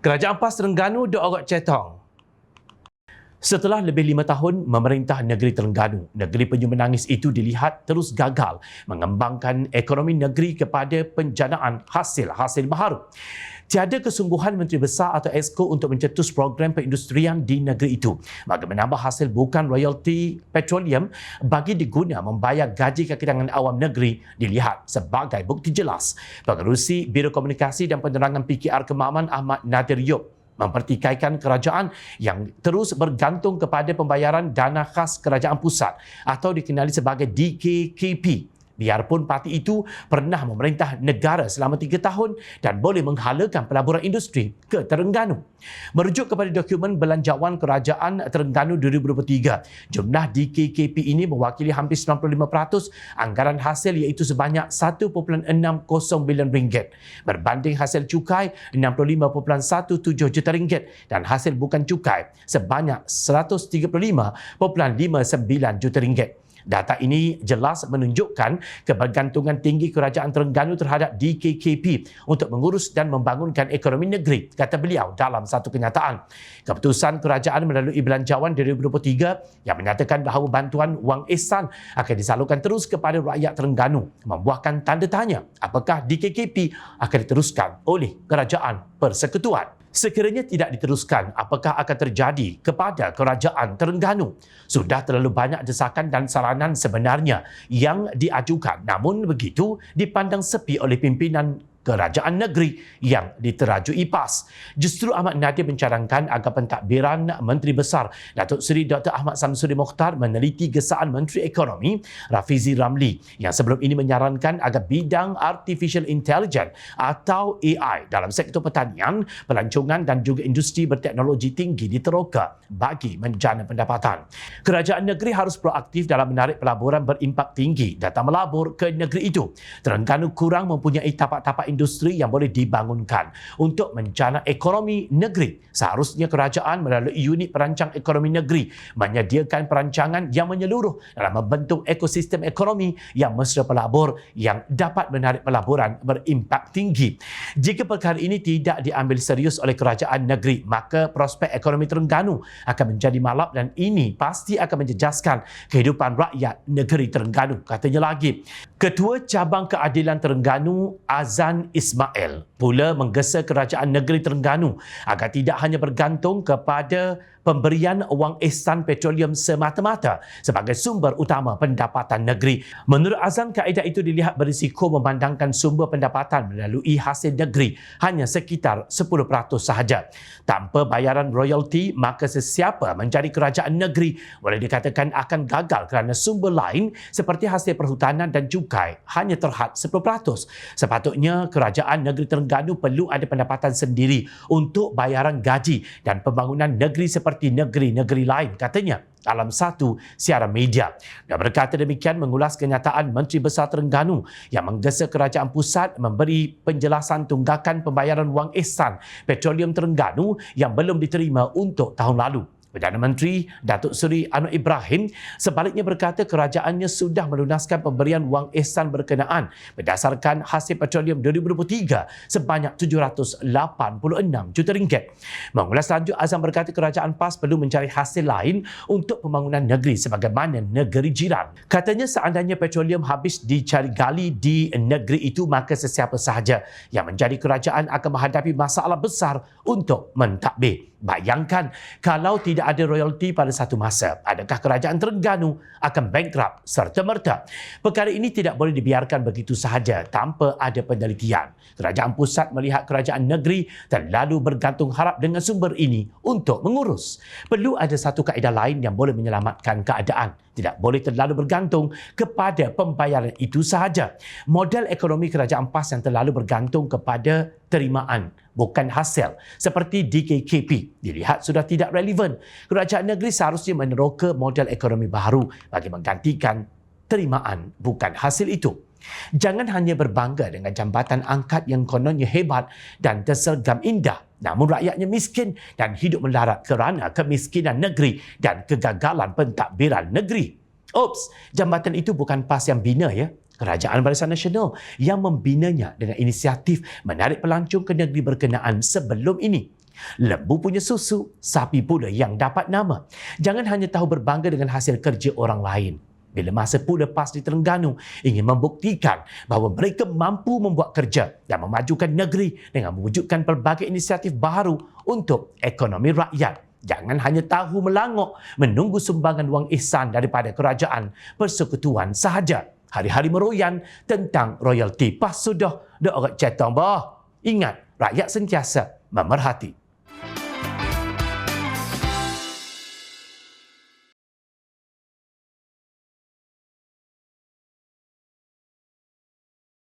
Kerajaan PAS Terengganu diorot cetong. Setelah lebih 5 tahun memerintah negeri Terengganu, negeri penyu menangis itu dilihat terus gagal mengembangkan ekonomi negeri kepada penjanaan hasil-hasil baharu. Tiada kesungguhan Menteri Besar atau Exco untuk mencetus program perindustrian di negeri itu bagi menambah hasil bukan royalti petroleum bagi diguna membayar gaji kakitangan awam negeri dilihat sebagai bukti jelas. Pengerusi Biro Komunikasi dan Penerangan PKR Kemaman Ahmad Nadir Yop mempertikaikan kerajaan yang terus bergantung kepada pembayaran dana khas kerajaan pusat atau dikenali sebagai DKKP. Biarpun parti itu pernah memerintah negara selama 3 tahun dan boleh menghalakan pelaburan industri ke Terengganu. Merujuk kepada dokumen belanjawan Kerajaan Terengganu 2023, jumlah DKKP ini mewakili hampir 95% anggaran hasil iaitu sebanyak 1.60 bilion ringgit berbanding hasil cukai 65.17 juta ringgit dan hasil bukan cukai sebanyak 135.59 juta ringgit. Data ini jelas menunjukkan kebergantungan tinggi Kerajaan Terengganu terhadap DKKP untuk mengurus dan membangunkan ekonomi negeri, kata beliau dalam satu kenyataan. Keputusan kerajaan melalui Belanjawan 2023 yang menyatakan bahawa bantuan wang ihsan akan disalurkan terus kepada rakyat Terengganu membuahkan tanda tanya apakah DKKP akan diteruskan oleh Kerajaan Persekutuan. Sekiranya tidak diteruskan, apakah akan terjadi kepada Kerajaan Terengganu? Sudah terlalu banyak desakan dan saranan sebenarnya yang diajukan. Namun begitu dipandang sepi oleh pimpinan kerajaan negeri yang diterajui PAS. Justru Ahmad Nadir mencadangkan agar pentadbiran Menteri Besar Datuk Seri Dr. Ahmad Samsuri Mokhtar meneliti gesaan Menteri Ekonomi Rafizi Ramli yang sebelum ini menyarankan agar bidang Artificial Intelligence atau AI dalam sektor pertanian, pelancongan dan juga industri berteknologi tinggi diteroka bagi menjana pendapatan. Kerajaan negeri harus proaktif dalam menarik pelaburan berimpak tinggi datang melabur ke negeri itu. Terengganu kurang mempunyai tapak-tapak industri yang boleh dibangunkan untuk menjana ekonomi negeri. Seharusnya kerajaan melalui unit perancang ekonomi negeri menyediakan perancangan yang menyeluruh dalam membentuk ekosistem ekonomi yang mesra pelabur yang dapat menarik pelaburan berimpak tinggi. Jika perkara ini tidak diambil serius oleh kerajaan negeri, maka prospek ekonomi Terengganu akan menjadi malap dan ini pasti akan menjejaskan kehidupan rakyat negeri Terengganu, katanya lagi. Ketua Cabang Keadilan Terengganu Azan Ismail pula menggesa kerajaan negeri Terengganu agar tidak hanya bergantung kepada pemberian wang ihsan petroleum semata-mata sebagai sumber utama pendapatan negeri. Menurut Azan, kaedah itu dilihat berisiko memandangkan sumber pendapatan melalui hasil negeri hanya sekitar 10% sahaja. Tanpa bayaran royalti, maka sesiapa menjadi kerajaan negeri boleh dikatakan akan gagal kerana sumber lain seperti hasil perhutanan dan cukai hanya terhad 10%. Sepatutnya kerajaan negeri Terengganu perlu ada pendapatan sendiri untuk bayaran gaji dan pembangunan negeri seperti negeri-negeri lain, katanya dalam satu siaran media. Dan berkata demikian mengulas kenyataan Menteri Besar Terengganu yang menggesa kerajaan pusat memberi penjelasan tunggakan pembayaran wang ihsan petroleum Terengganu yang belum diterima untuk tahun lalu. Perdana Menteri Datuk Seri Anwar Ibrahim sebaliknya berkata kerajaannya sudah melunaskan pemberian wang ihsan berkenaan berdasarkan hasil petroleum 2023 sebanyak 786 juta ringgit. Mengulas lanjut, Azam berkata kerajaan PAS perlu mencari hasil lain untuk pembangunan negeri sebagaimana negeri jiran. Katanya seandainya petroleum habis dicari gali di negeri itu, maka sesiapa sahaja yang menjadi kerajaan akan menghadapi masalah besar untuk mentadbir. Bayangkan kalau tidak ada royalti pada satu masa, adakah kerajaan Terengganu akan bankrupt serta-merta? Perkara ini tidak boleh dibiarkan begitu sahaja tanpa ada penelitian. Kerajaan pusat melihat kerajaan negeri terlalu bergantung harap dengan sumber ini untuk mengurus. Perlu ada satu kaedah lain yang boleh menyelamatkan keadaan. Tidak boleh terlalu bergantung kepada pembayaran itu sahaja. Model ekonomi kerajaan PAS yang terlalu bergantung kepada terimaan bukan hasil seperti DKKP dilihat sudah tidak relevan. Kerajaan negeri seharusnya meneroka model ekonomi baru bagi menggantikan terimaan bukan hasil itu. Jangan hanya berbangga dengan jambatan angkat yang kononnya hebat dan tersergam indah, namun rakyatnya miskin dan hidup melarat kerana kemiskinan negeri dan kegagalan pentadbiran negeri. Oops, jambatan itu bukan PAS yang bina ya. Kerajaan Barisan Nasional yang membinanya dengan inisiatif menarik pelancong ke negeri berkenaan sebelum ini. Lembu punya susu, sapi pula yang dapat nama. Jangan hanya tahu berbangga dengan hasil kerja orang lain. Bila masa pula PAS di Terengganu ingin membuktikan bahawa mereka mampu membuat kerja dan memajukan negeri dengan mewujudkan pelbagai inisiatif baru untuk ekonomi rakyat. Jangan hanya tahu melangok menunggu sumbangan wang ihsan daripada kerajaan persekutuan sahaja. Hari-hari meroyan tentang royalti PAS sudah. Dok orang cetong bah. Ingat, rakyat sentiasa memerhati.